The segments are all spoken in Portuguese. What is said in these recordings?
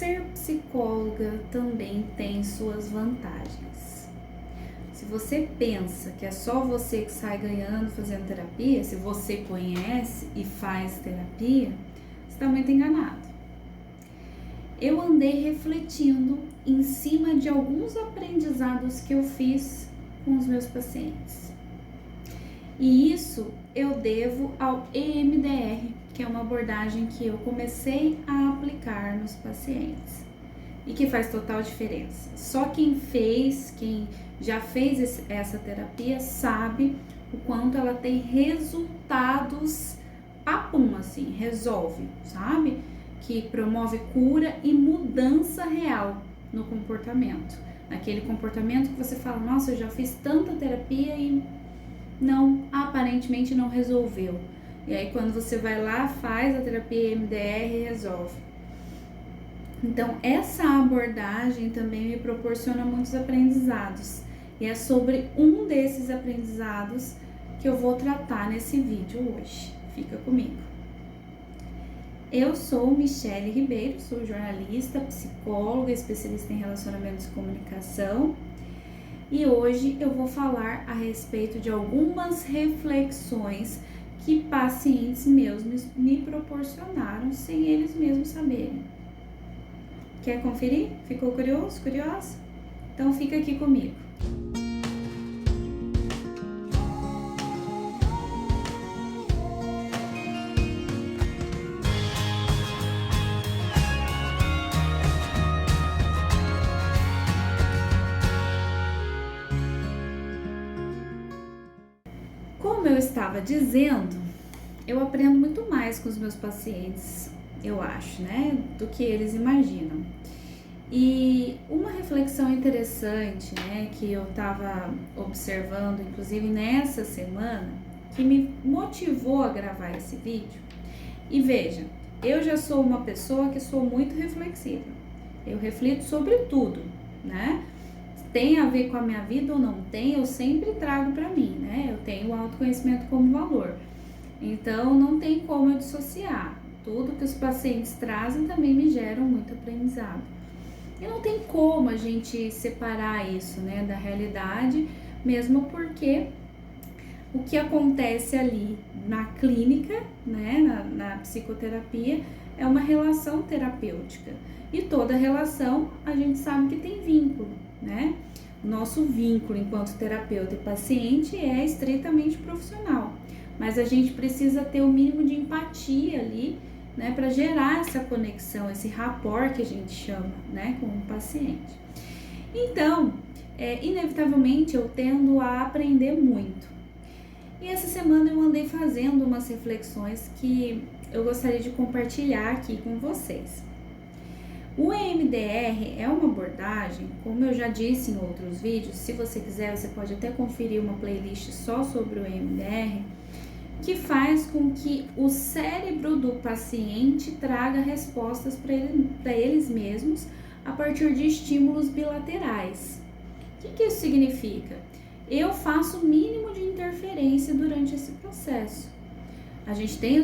ser psicóloga também tem suas vantagens. Se você pensa que é só você que sai ganhando fazendo terapia, se você conhece e faz terapia, você está muito enganado. Eu andei refletindo em cima de alguns aprendizados que eu fiz com os meus pacientes. E isso eu devo ao EMDR, que é uma abordagem que eu comecei a aplicar nos pacientes e que faz total diferença. Só quem já fez essa terapia sabe o quanto ela tem resultados papum, assim, resolve, sabe? Que promove cura e mudança real no comportamento. Naquele comportamento que você fala, nossa, eu já fiz tanta terapia e aparentemente não resolveu. E aí quando você vai lá, faz a terapia EMDR, resolve. Então essa abordagem também me proporciona muitos aprendizados. E é sobre um desses aprendizados que eu vou tratar nesse vídeo hoje. Fica comigo. Eu sou Michele Ribeiro, sou jornalista, psicóloga, especialista em relacionamentos e comunicação. E hoje eu vou falar a respeito de algumas reflexões que pacientes meus me proporcionaram sem eles mesmos saberem. Quer conferir? Ficou curioso? Curiosa? Então fica aqui comigo. Como eu estava dizendo, eu aprendo muito mais com os meus pacientes, eu acho, né, do que eles imaginam. E uma reflexão interessante, né, que eu estava observando, inclusive nessa semana, que me motivou a gravar esse vídeo. E veja, eu já sou uma pessoa que sou muito reflexiva. Eu reflito sobre tudo, né? Tem a ver com a minha vida ou não tem, eu sempre trago para mim, né? Eu tenho o autoconhecimento como valor. Então, não tem como eu dissociar. Tudo que os pacientes trazem também me geram muito aprendizado. E não tem como a gente separar isso, né, da realidade, mesmo porque o que acontece ali na clínica, né, na psicoterapia, é uma relação terapêutica. E toda relação a gente sabe que tem vínculo, né? Nosso vínculo enquanto terapeuta e paciente é estritamente profissional, mas a gente precisa ter o mínimo de empatia ali, né, para gerar essa conexão, esse rapport que a gente chama, né, com o paciente. Então, inevitavelmente eu tendo a aprender muito. E essa semana eu andei fazendo umas reflexões que eu gostaria de compartilhar aqui com vocês. O EMDR é uma abordagem, como eu já disse em outros vídeos, se você quiser, você pode até conferir uma playlist só sobre o EMDR, que faz com que o cérebro do paciente traga respostas para eles mesmos a partir de estímulos bilaterais. O que isso significa? Eu faço o mínimo de interferência durante esse processo. A gente tem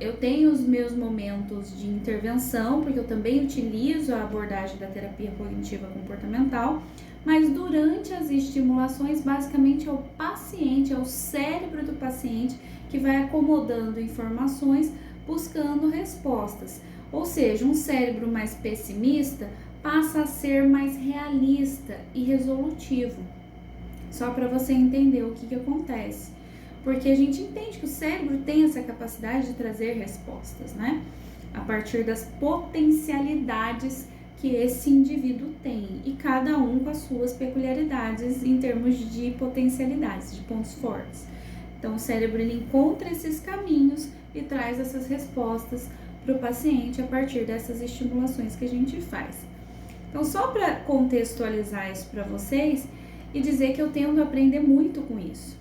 eu tenho os meus momentos de intervenção, porque eu também utilizo a abordagem da terapia cognitiva comportamental, mas durante as estimulações, basicamente é o paciente, é o cérebro do paciente que vai acomodando informações, buscando respostas. Ou seja, um cérebro mais pessimista passa a ser mais realista e resolutivo. Só para você entender o que acontece. Porque a gente entende que o cérebro tem essa capacidade de trazer respostas, né? A partir das potencialidades que esse indivíduo tem. E cada um com as suas peculiaridades em termos de potencialidades, de pontos fortes. Então o cérebro ele encontra esses caminhos e traz essas respostas para o paciente a partir dessas estimulações que a gente faz. Então só para contextualizar isso para vocês e dizer que eu tendo a aprender muito com isso.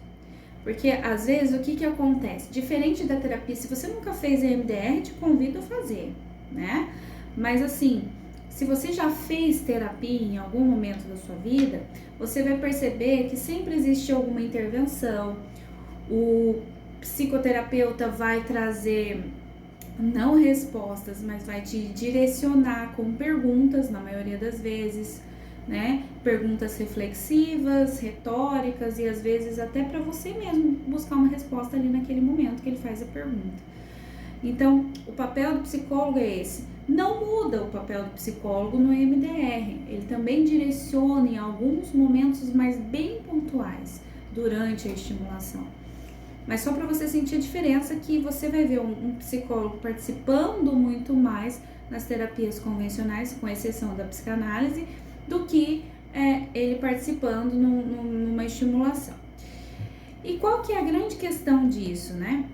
Porque às vezes o que acontece? Diferente da terapia, se você nunca fez EMDR, te convido a fazer, né? Mas assim, se você já fez terapia em algum momento da sua vida, você vai perceber que sempre existe alguma intervenção. O psicoterapeuta vai trazer não respostas, mas vai te direcionar com perguntas, na maioria das vezes, né? Perguntas reflexivas, retóricas e às vezes até para você mesmo buscar uma resposta ali naquele momento que ele faz a pergunta. Então, o papel do psicólogo é esse. Não muda o papel do psicólogo no MDR. Ele também direciona em alguns momentos, mas bem pontuais, durante a estimulação. Mas só para você sentir a diferença que você vai ver um psicólogo participando muito mais nas terapias convencionais, com exceção da psicanálise, do que ele participando numa estimulação. E qual que é a grande questão disso, né?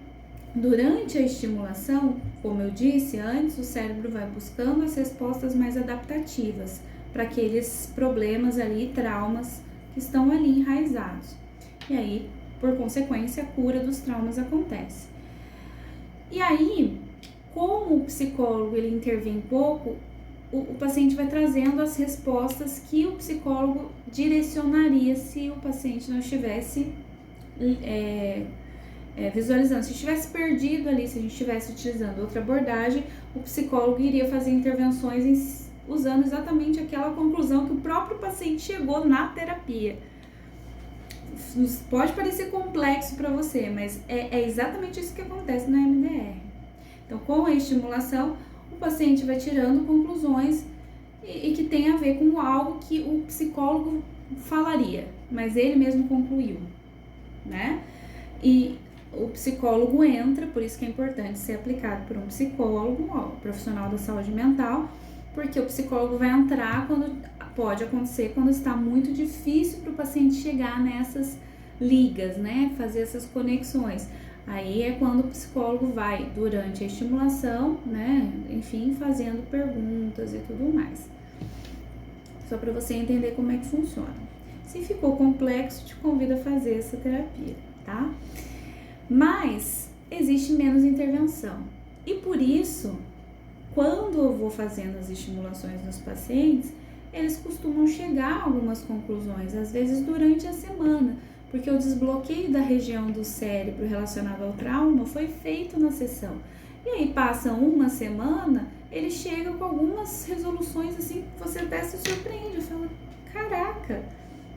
Durante a estimulação, como eu disse antes, o cérebro vai buscando as respostas mais adaptativas para aqueles problemas ali, traumas que estão ali enraizados. E aí, por consequência, a cura dos traumas acontece. E aí, como o psicólogo ele intervém pouco, o paciente vai trazendo as respostas que o psicólogo direcionaria se o paciente não estivesse visualizando. Se estivesse perdido ali, se a gente estivesse utilizando outra abordagem, o psicólogo iria fazer intervenções usando exatamente aquela conclusão que o próprio paciente chegou na terapia. Pode parecer complexo para você, mas é exatamente isso que acontece na MDR. Então, com a estimulação, o paciente vai tirando conclusões e que tem a ver com algo que o psicólogo falaria, mas ele mesmo concluiu, né? E o psicólogo entra, por isso que é importante ser aplicado por um psicólogo, profissional da saúde mental, porque o psicólogo vai entrar quando pode acontecer, quando está muito difícil para o paciente chegar nessas ligas, né? Fazer essas conexões. Aí é quando o psicólogo vai, durante a estimulação, né? Enfim, fazendo perguntas e tudo mais. Só para você entender como é que funciona. Se ficou complexo, te convido a fazer essa terapia, tá? Mas existe menos intervenção. E por isso, quando eu vou fazendo as estimulações nos pacientes, eles costumam chegar a algumas conclusões, às vezes durante a semana, porque o desbloqueio da região do cérebro relacionado ao trauma foi feito na sessão. E aí passa uma semana, ele chega com algumas resoluções assim, que você até se surpreende, fala, caraca,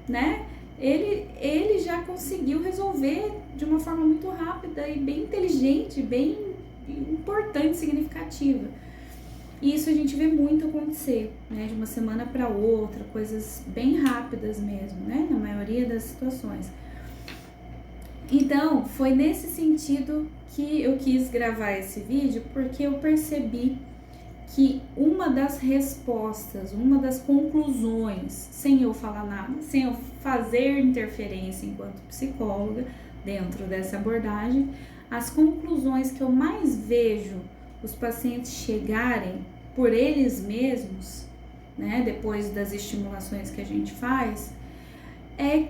né? Ele já conseguiu resolver de uma forma muito rápida e bem inteligente, bem importante, significativa. E isso a gente vê muito acontecer, né? De uma semana para outra, coisas bem rápidas mesmo, né? Na maioria das situações. Então, foi nesse sentido que eu quis gravar esse vídeo, porque eu percebi que uma das respostas, uma das conclusões, sem eu falar nada, sem eu fazer interferência enquanto psicóloga dentro dessa abordagem, as conclusões que eu mais vejo os pacientes chegarem por eles mesmos, né, depois das estimulações que a gente faz, é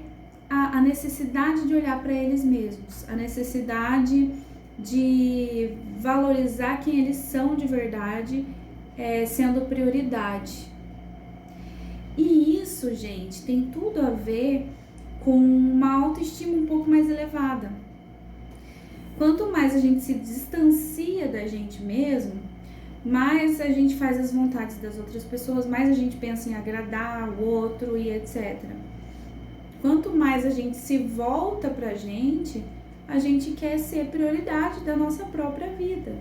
a necessidade de olhar para eles mesmos, a necessidade de valorizar quem eles são de verdade, sendo prioridade. E isso, gente, tem tudo a ver com uma autoestima um pouco mais elevada. Quanto mais a gente se distancia da gente mesmo, mais a gente faz as vontades das outras pessoas, mais a gente pensa em agradar o outro e etc. Quanto mais a gente se volta pra gente, a gente quer ser prioridade da nossa própria vida.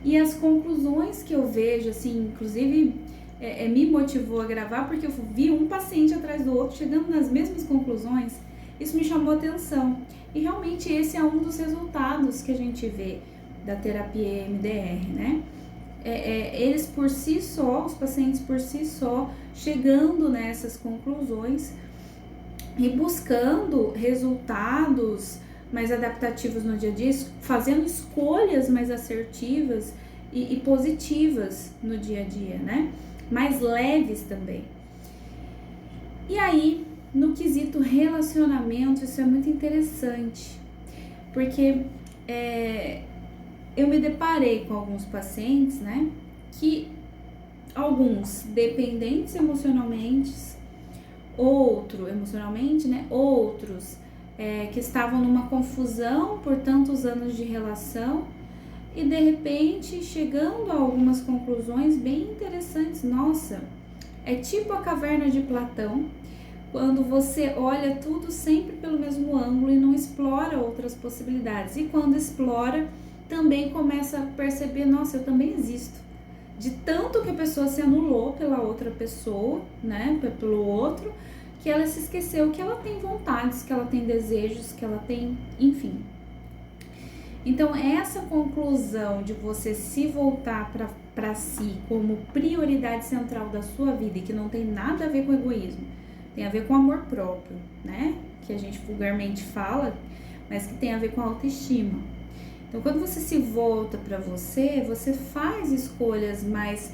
E as conclusões que eu vejo, assim, inclusive me motivou a gravar, porque eu vi um paciente atrás do outro chegando nas mesmas conclusões, isso me chamou a atenção. E realmente esse é um dos resultados que a gente vê da terapia MDR, né? Eles por si só, os pacientes por si só, chegando nessas conclusões e buscando resultados mais adaptativos no dia a dia, fazendo escolhas mais assertivas e positivas no dia a dia, né? Mais leves também. E aí, no quesito relacionamento, isso é muito interessante, porque eu me deparei com alguns pacientes, né, que alguns dependentes emocionalmente, outros que estavam numa confusão por tantos anos de relação e de repente chegando a algumas conclusões bem interessantes. Nossa, é tipo a caverna de Platão, quando você olha tudo sempre pelo mesmo ângulo e não explora outras possibilidades. E quando explora, também começa a perceber, nossa, eu também existo. De tanto que a pessoa se anulou pela outra pessoa, né, pelo outro, que ela se esqueceu que ela tem vontades, que ela tem desejos, que ela tem, enfim. Então, essa conclusão de você se voltar para si como prioridade central da sua vida e que não tem nada a ver com egoísmo, tem a ver com amor próprio, né? Que a gente vulgarmente fala, mas que tem a ver com autoestima. Então, quando você se volta para você, você faz escolhas mais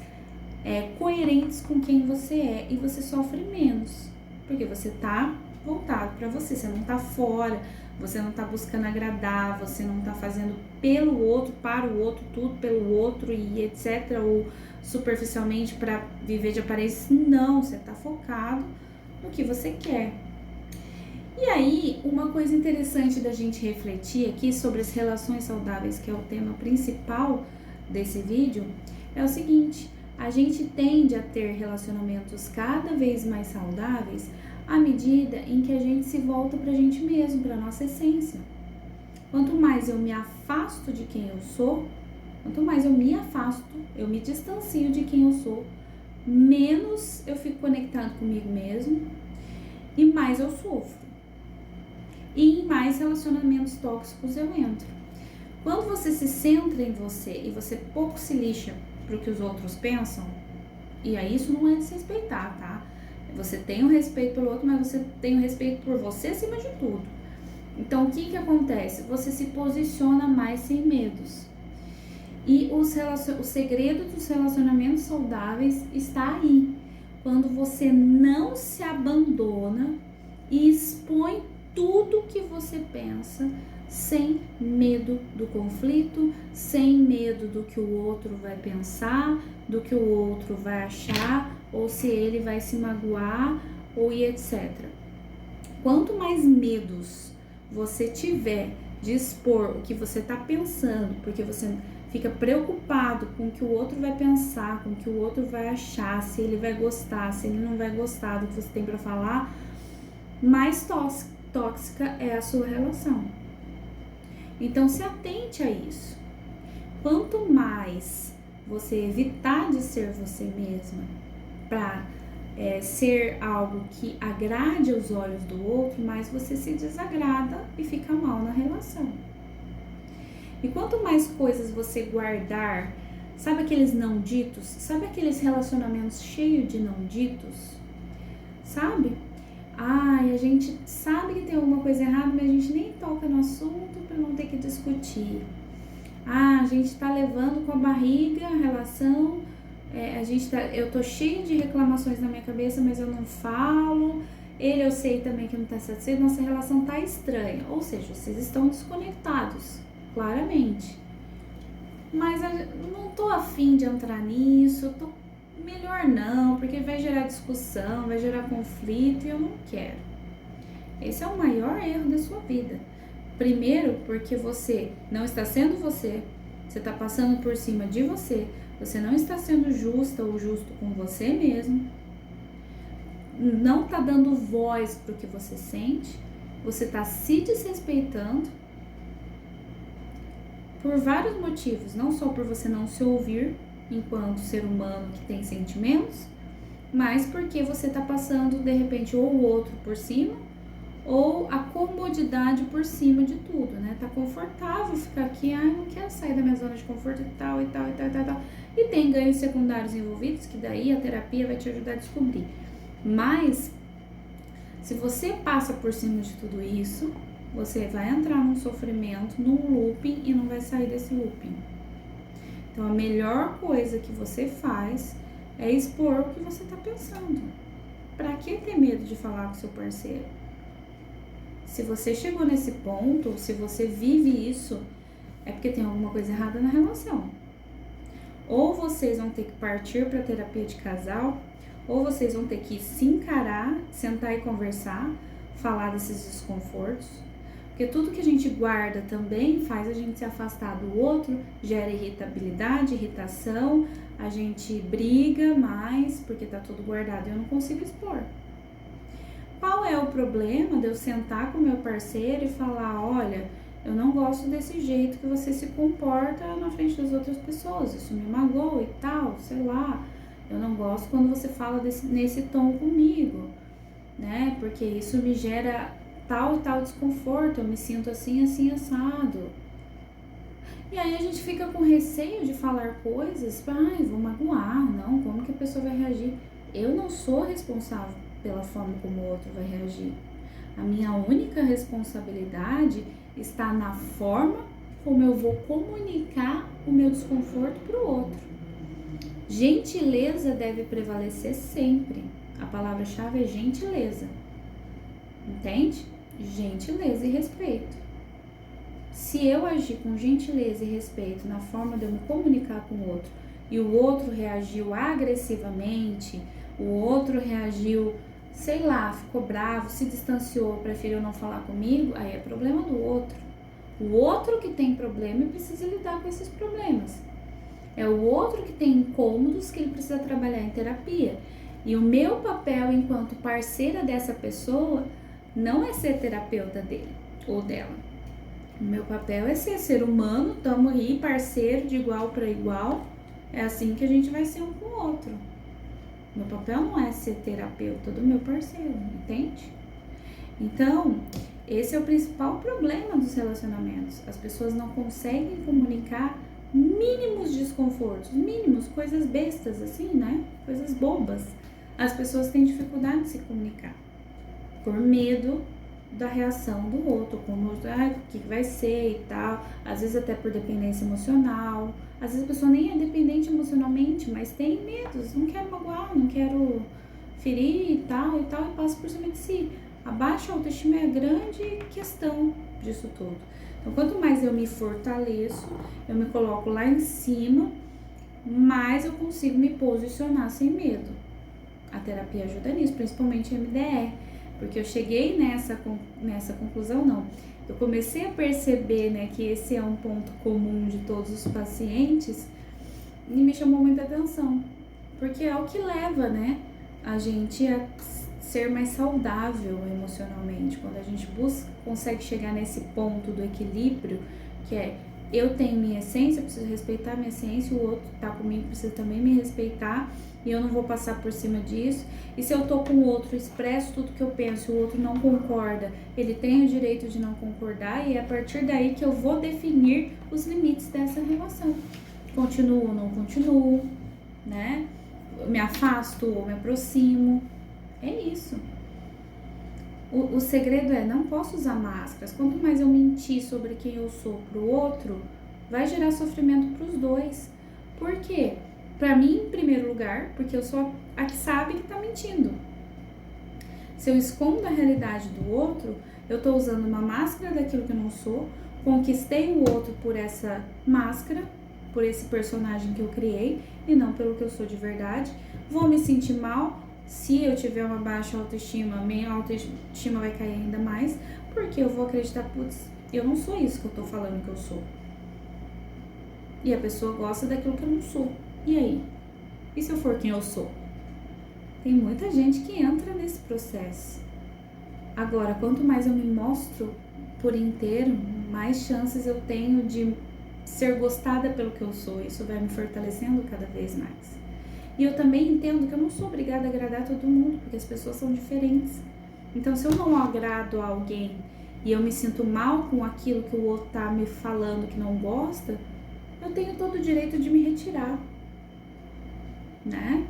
coerentes com quem você é e você sofre menos, porque você tá voltado para você, você não tá fora, você não tá buscando agradar, você não tá fazendo pelo outro, para o outro, tudo pelo outro e etc, ou superficialmente para viver de aparência. Não, você tá focado no que você quer. E aí, uma coisa interessante da gente refletir aqui sobre as relações saudáveis, que é o tema principal desse vídeo, é o seguinte: a gente tende a ter relacionamentos cada vez mais saudáveis à medida em que a gente se volta pra gente mesmo, pra nossa essência. Quanto mais eu me afasto de quem eu sou, quanto mais eu me afasto, eu me distancio de quem eu sou, menos eu fico conectado comigo mesmo e mais eu sofro. E em mais relacionamentos tóxicos eu entro. Quando você se centra em você e você pouco se lixa pro que os outros pensam, e aí isso não é desrespeitar, tá? Você tem o respeito pelo outro, mas você tem o respeito por você acima de tudo. Então, o que acontece? Você se posiciona mais sem medos. E o segredo dos relacionamentos saudáveis está aí. Quando você não se abandona e expõe tudo que você pensa, sem medo do conflito, sem medo do que o outro vai pensar, do que o outro vai achar, ou se ele vai se magoar, ou etc. Quanto mais medos você tiver de expor o que você está pensando, porque você fica preocupado com o que o outro vai pensar, com o que o outro vai achar, se ele vai gostar, se ele não vai gostar do que você tem para falar, mais tóxica é a sua relação. Então, se atente a isso. Quanto mais você evitar de ser você mesma para ser algo que agrade aos olhos do outro, mais você se desagrada e fica mal na relação. E quanto mais coisas você guardar, sabe aqueles não ditos? Sabe aqueles relacionamentos cheios de não ditos? Sabe? Ai, a gente sabe que tem alguma coisa errada, mas a gente nem toca no assunto para não ter que discutir. Ah, a gente tá levando com a barriga a relação, eu tô cheia de reclamações na minha cabeça, mas eu não falo. Ele eu sei também que não tá satisfeito, nossa relação tá estranha. Ou seja, vocês estão desconectados, claramente. Mas eu não tô afim de entrar nisso, melhor não, porque vai gerar discussão, vai gerar conflito e eu não quero. Esse é o maior erro da sua vida. Primeiro, porque você não está sendo você está passando por cima de você não está sendo justa ou justo com você mesmo, não está dando voz para o que você sente, você está se desrespeitando por vários motivos, não só por você não se ouvir enquanto ser humano que tem sentimentos, mas porque você está passando de repente ou o outro por cima ou a comodidade por cima de tudo, né? Tá confortável ficar aqui, não quero sair da minha zona de conforto e tal. E tem ganhos secundários envolvidos, que daí a terapia vai te ajudar a descobrir. Mas, se você passa por cima de tudo isso, você vai entrar num sofrimento, num looping e não vai sair desse looping. Então, a melhor coisa que você faz é expor o que você tá pensando. Pra que ter medo de falar com seu parceiro? Se você chegou nesse ponto, se você vive isso, é porque tem alguma coisa errada na relação. Ou vocês vão ter que partir para terapia de casal, ou vocês vão ter que se encarar, sentar e conversar, falar desses desconfortos, Porque tudo que a gente guarda também faz a gente se afastar do outro, gera irritabilidade, irritação, a gente briga mais porque tá tudo guardado e eu não consigo expor. Qual é o problema de eu sentar com meu parceiro e falar, olha, eu não gosto desse jeito que você se comporta na frente das outras pessoas, isso me magoa e tal, sei lá, eu não gosto quando você fala nesse tom comigo, né, porque isso me gera tal e tal desconforto, eu me sinto assim, assim, assado. E aí a gente fica com receio de falar coisas, ai, vou magoar, não, como que a pessoa vai reagir? Eu não sou responsável pela forma como o outro vai reagir. A minha única responsabilidade está na forma como eu vou comunicar o meu desconforto para o outro. Gentileza deve prevalecer sempre. A palavra-chave é gentileza. Entende? Gentileza e respeito. Se eu agir com gentileza e respeito na forma de eu me comunicar com o outro e o outro reagiu agressivamente, o outro reagiu, sei lá, ficou bravo, se distanciou, preferiu não falar comigo, aí é problema do outro. O outro que tem problema e precisa lidar com esses problemas. É o outro que tem incômodos que ele precisa trabalhar em terapia. E o meu papel enquanto parceira dessa pessoa não é ser terapeuta dele ou dela. O meu papel é ser humano, tamo aí, parceiro de igual para igual. É assim que a gente vai ser um com o outro. Meu papel não é ser terapeuta do meu parceiro, entende? Então, esse é o principal problema dos relacionamentos. As pessoas não conseguem comunicar mínimos desconfortos, mínimos, coisas bestas assim, né? Coisas bobas. As pessoas têm dificuldade de se comunicar por medo da reação do outro, como o que vai ser e tal, às vezes até por dependência emocional, às vezes a pessoa nem é dependente emocionalmente, mas tem medos, não quero magoar, não quero ferir e tal, e passa por cima de si. A baixa autoestima é a grande questão disso tudo. Então, quanto mais eu me fortaleço, eu me coloco lá em cima, mais eu consigo me posicionar sem medo. A terapia ajuda nisso, principalmente a MDR. Porque eu cheguei nessa conclusão, não. Eu comecei a perceber, né, que esse é um ponto comum de todos os pacientes e me chamou muita atenção. Porque é o que leva, né, a gente a ser mais saudável emocionalmente. Quando a gente consegue chegar nesse ponto do equilíbrio, que é eu tenho minha essência, eu preciso respeitar minha essência, o outro tá comigo, precisa também me respeitar e eu não vou passar por cima disso. E se eu tô com o outro, expresso tudo que eu penso, o outro não concorda, ele tem o direito de não concordar e é a partir daí que eu vou definir os limites dessa relação. Continuo ou não continuo, né? Me afasto ou me aproximo. É isso. O segredo é, não posso usar máscaras. Quanto mais eu mentir sobre quem eu sou pro outro, vai gerar sofrimento pros dois. Por quê? Pra mim, em primeiro lugar, porque eu sou a que sabe que tá mentindo. Se eu escondo a realidade do outro, eu tô usando uma máscara daquilo que eu não sou, conquistei o outro por essa máscara, por esse personagem que eu criei, e não pelo que eu sou de verdade. Vou me sentir mal. Se eu tiver uma baixa autoestima, minha autoestima vai cair ainda mais, porque eu vou acreditar, putz, eu não sou isso que eu tô falando que eu sou. E a pessoa gosta daquilo que eu não sou. E aí? E se eu for quem eu sou? Tem muita gente que entra nesse processo. Agora, quanto mais eu me mostro por inteiro, mais chances eu tenho de ser gostada pelo que eu sou. Isso vai me fortalecendo cada vez mais. E eu também entendo que eu não sou obrigada a agradar todo mundo, porque as pessoas são diferentes. Então, se eu não agrado a alguém e eu me sinto mal com aquilo que o outro tá me falando que não gosta, eu tenho todo o direito de me retirar, né?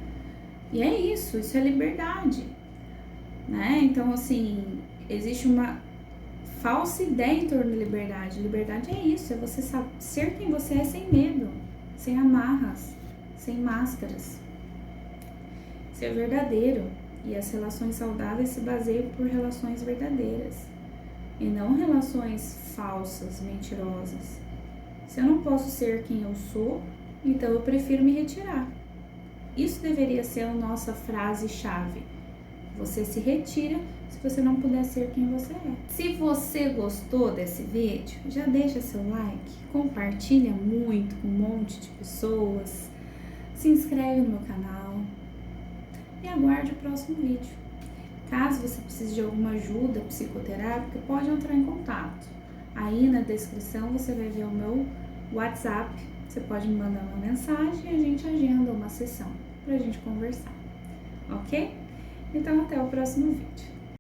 E é isso é liberdade, né? Então, assim, existe uma falsa ideia em torno da liberdade. Liberdade é isso, é você ser quem você é sem medo, sem amarras, sem máscaras. Ser verdadeiro. E as relações saudáveis se baseiam por relações verdadeiras e não relações falsas, mentirosas. Se eu não posso ser quem eu sou, então eu prefiro me retirar. Isso deveria ser a nossa frase-chave. Você se retira se você não puder ser quem você é. Se você gostou desse vídeo, já deixa seu like, compartilha muito com um monte de pessoas, se inscreve no meu canal e aguarde o próximo vídeo. Caso você precise de alguma ajuda psicoterápica, pode entrar em contato. Aí na descrição você vai ver o meu WhatsApp, você pode me mandar uma mensagem e a gente agenda uma sessão pra gente conversar, ok? Então até o próximo vídeo.